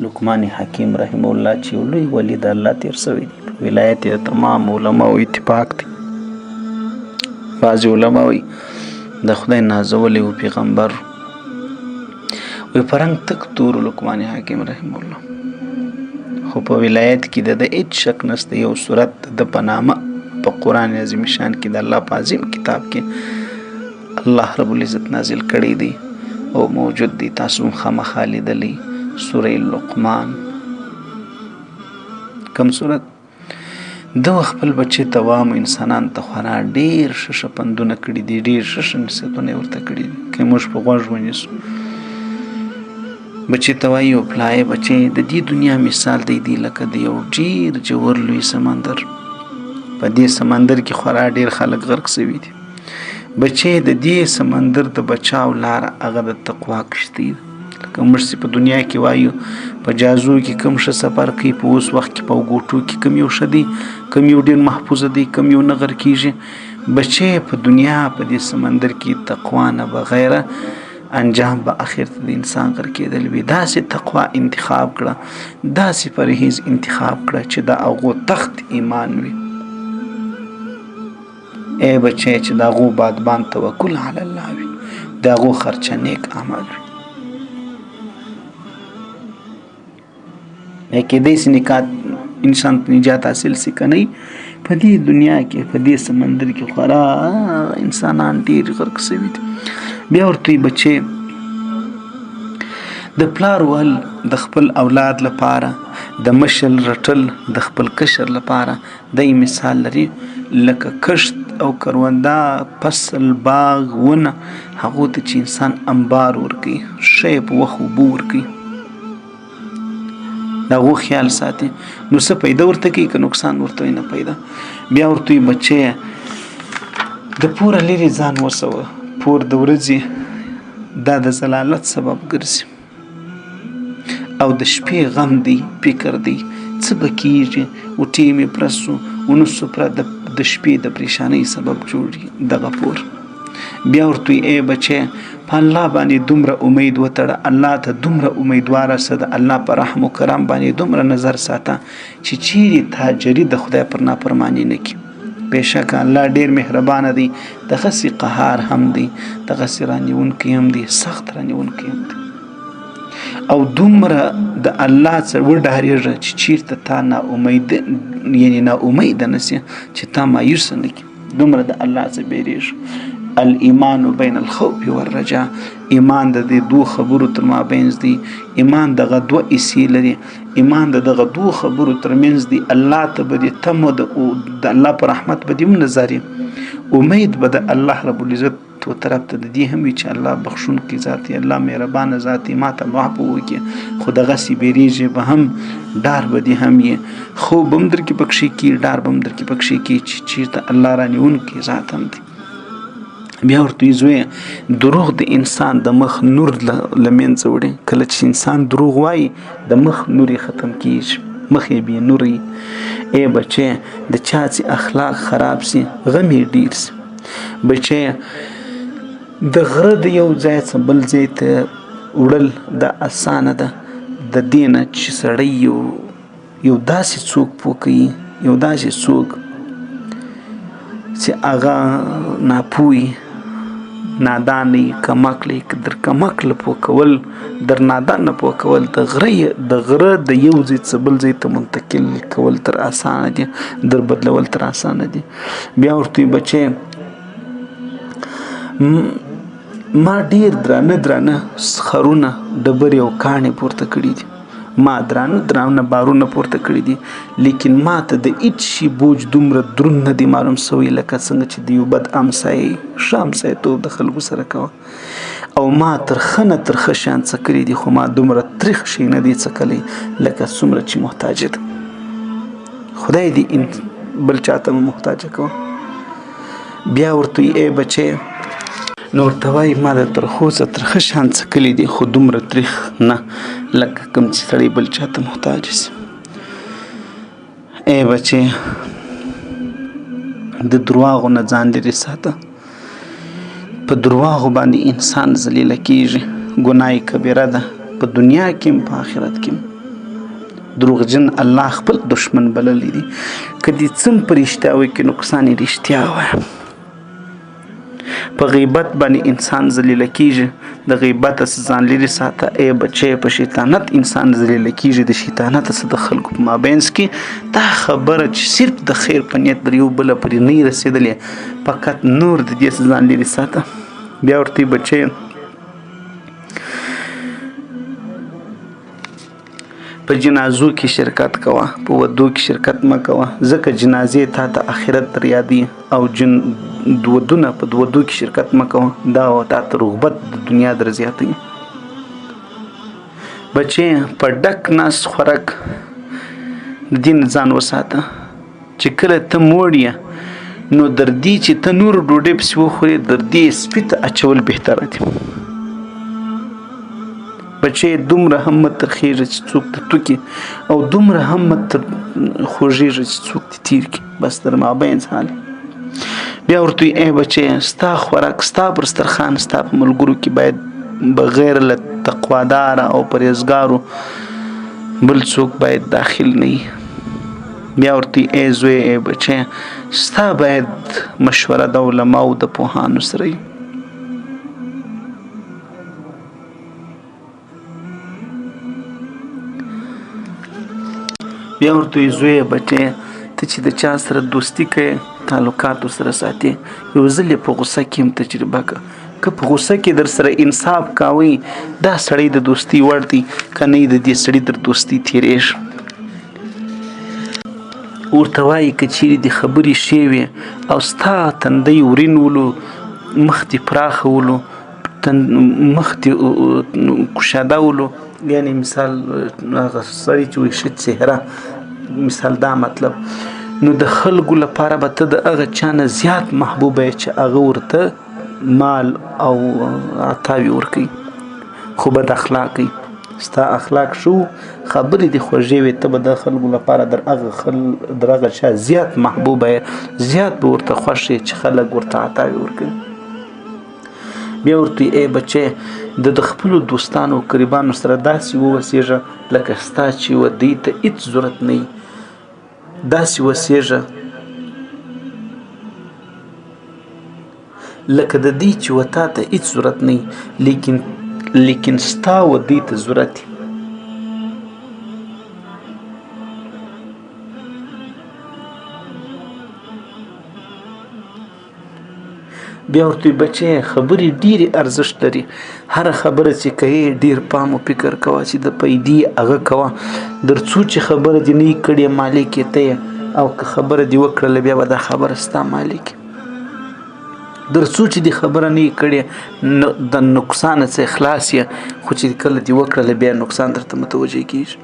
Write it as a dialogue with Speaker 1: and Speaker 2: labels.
Speaker 1: لقمان حکیم رحم الله چې یو لوی ولی د الله تیر شوی دی. په ولایت یې تمام علماو اتفاق دی. بعضې علما وایي د خدای نازولی و پیغمبر وی په رنګ تک تور لقمان حکیم رحم الله. خو په ولایت کې د هیڅ شک نشته یو صورت د په نامه په قرآن عظیم شان کې د الله په عظیم کتاب کې الله رب العزت نازل کړی دی او موجود دی. تاسو هم خامخا لیدلی سوره لقمان. کم صورت د خپل بچی ته وام انسانان ته خورا ډیر ښه پندونه کړي دي، ډیر ښه نصیحتونه یې ورته کړي دي. که موږ په غوږ ونیسو بچی ته وایي او پلای بچی د دې دنیا مثال دی لکه د یو ډیر ژور لوی سمندر. په دې سمندر کې خورا ډیر خلک غرق شوي دي. بچی د دې سمندر د بچاو لار هغه د تقوا کشتۍ ده. لکه موږ چې په دنیا کې وایو په جازو کې کوم ښه سفر کوي، په اوس وخت کې په اوګوټو کې کوم یو ښه دی، کوم یو ډیر محفوظه دی، کوم یو نه غرق کیږي. بچی په دنیا په دې سمندر کې تقوا نه بغیره انجام به اخر ته د انسان غرق کېدل وي. داسې تقوا انتخاب کړه، داسې پرهیز انتخاب کړه چې د هغو تخت ایمان وي. ای بچی چې د هغو بادبان توکل علی الله وي، د هغو خرچه نیک عمل وي. کېدای شي انسان ته نجات حاصل شي که نه. په دې دنیا کې په دې سمندر کې خورا انسانان ډېر غرق شوي دي. بیا ورته بچی د پلار ول د خپل اولاد لپاره، د مشل رټل د خپل کشر لپاره د مثال لري. لکه کشت او کرونده، فصل، باغ، ونه، هغو ته چې انسان انبار ورکوي، ښه یې په وخت اوبه ورکوي، د هغو خیال ساتي، نو څه پیدا ورته کوي که نقصان ورته نه پیدا. بیا ورته بچی د پوره لرې ځان وسوه. پور د ورځې دا د ضلالت سبب ګرځي او د شپې غم دی، فکر دی، څه به کېږي، وټې مې پرسو ونسو پره د شپې د پریشانۍ سبب جوړي دغه پور. بیا ورته ای بچی په الله باندې دومره امید وتړه، الله ته دومره امیدواره سه، د الله په رحم و کرم باندې دومره نظر ساته چې چیرې تاجري د خدای پر نافرماني نه کړي. بېشکه الله ډېر مهربانه دی، دغسې قهار هم دی، دغسې رانیونکی هم دی، سخت رانیونکی هم دی. او دومره د الله څخه وډارېږه چې چیرته تا ناامیده نه سي، چې تا مایوسه نه کړي. دومره د الله څخه بیریږه. الایمان بین الخوف والرجا، ایمان د دې دوه خبرو تر مابینځ دی. ایمان دغه دوه حصې لري. ایمان دغه دوه خبرو ترمنځ دی. الله ته به دې تمه د الله په رحمت به دې هم نظري، امید به د الله رب العزت و طرف ته د دې هم وي چې الله بخښونکی ذات دی، الله مهربانه ذات دی، ما ته معاف وکړي. خو دغسې بیریږي به هم، ډار به دې هم یې، خوب به هم درکې پکښې کي، ډار به هم درکې پکښې کي چې چېرته الله رانیونکی ذات هم دی. بیا ورته زویه دروغ د انسان د مخ نور له منځه وړي. کله چې انسان دروغ وایي د مخ نور یې ختم کېږي، مخ یې بې نور وي. ای بچی د چا چې اخلاق خراب سي غم یې ډېر سي. بچی د غره د یو ځای څخه بل ځای ته وړل دا اسانه ده، د دې نه چې سړی یو داسې څوک پوه کوي، یو داسې څوک چې هغه ناپوهي، نادانۍ، کمکلی، در کمکله پوه کول، در نادان نه پوه کول، د غره د یو ځای څخه بل ځای ته منتقل کول تر اسانه دي، در بدلول تر اسانه دي. بیا ورته بچی ما ډیر درانه خرونه، ډبرې او کاڼې پورته کړي دي، ما درانه بارونه پورته کړي دي، لیکن ما ته د هیڅ شي بوج دومره دروند نه دی معلوم سوی لکه څنګه چې د یو بد امسایې ښه امسایتوب د خلکو سره کوه. او ما ترخه نه ترخه شیان څه کړي دي، خو ما دومره تریخ شی نه دی څکلی لکه څومره چې محتاجه ده. خدای دې بل چاته مه محتاجه کوه. بیا ورته ای بچی نو ورته وایي ما د ترخو څه ترخه شیان څکلي دي، خو دومره تریخ نه لکه کوم چې سړی بل چاته محتاج سي. ای بچی د درواغو نه ځان لرې ساته. په درواغو باندې انسان ذلیله کېږي، ګناه کبیره ده، په دنیا کې هم په آخرت کې هم. دروغجن الله خپل دشمن بللی دی. که دې څه په رښتیا وایي که نقصان یې رښتیا وایه. په غیبت باندې انسان ذلیله کیږي. د غیبت څخه ځان لرې ساته ای بچی. په شیطانت انسان ذلیله کیږي. د شیطانت څخه د خلکو په مابینځ کې دا خبره چې صرف د خیر په نیت در یو بله پورې نه رسېدلې، فقط نور د دې څخه ځان لرې ساته. بیا ورته بچی په جنازو کې شرکت کوه، په ودو کې شرکت مه کوه، ځکه جنازې تا ته آخرت در یادي. او ودونه په ودو کې شرکت مه کوه، دا تا ته رغبت د دنیا در زیاتوي. بچې په ډک ناس خوراک د دین ځان وساته چې کله ته موړ یې نو در دې چې ته نور ډوډۍ پسې وخورې در دې سپي ته اچول بهتره دي. بچې دومره هم مه ترخېږه چې څوک ته توکي، او دومره هم مه خوږېږه چې څوک دې تیر کړي. بس در مابینځ حال. بیا ورته ای بچې ستا خوراک ستا پر سترخوان ستا په ملګرو کې باید بغیر له تقواداره او پرهیزګارو بل څوک باید داخل نه وي. بیا ورته ای زوی ای بچې ستا باید مشوره د علماو د پوهانو سره وي. بیا ورته زوی بچې ته چې د چا سره دوستي کوې تعلقاتو سره ساتي، یو ځل یې په غوسه کې هم تجربه کړه. که په غوسه کې در سره انصاف کوي دا سړی د دوستي وړ دی، که نه د دې سړي در دوستي تېرېږي. ورته وایي که چیرې دې خبرې ښې وې او ستا تندی ورین ولو، مخ دې پراخه ولو، مخ دې کشاده ولو، یعنی مثال هغه سړی چې وایي ښه څهره، مثال دا مطلب، نو د خلکو لپاره به ته د هغه چا نه زیات محبوبه یې چې هغه ورته مال او عطاوې ورکوي، خو بد اخلاقه وي. ستا اخلاق شو خبرې دې خوږې وي، ته به د خلکو لپاره در هغه چا زیات محبوبه یې، زیات به ورته خوښ یې چې خلک ورته عطاوې ورکوي. بیا ورته ای بچې د خپلو دوستانو او قریبانو سره داسې واوسېږه لکه ستا چې و دوی ته هېڅ ضرورت نه وي. داسې اوسېږه لکه د دې چې و تا ته هېڅ ضرورت نه وي، لیکن ستا و دوی ته ضرورت وي. بیا ورته بچې خبرې ډېرې ارزښت لري. هره خبره چې کوې ډېر پام او فکر کوه چې د پیدې هغه کوه، در څو چې خبره دې نه وي کړې مالک یې ته یې، او که خبره دې وکړله بیا به دا خبره ستا مالک. در څو چې دې خبره نه وي کړې د نقصان څخه خلاص یې، خو چې کله دې وکړله بیا نقصان درته متوجه کېږي.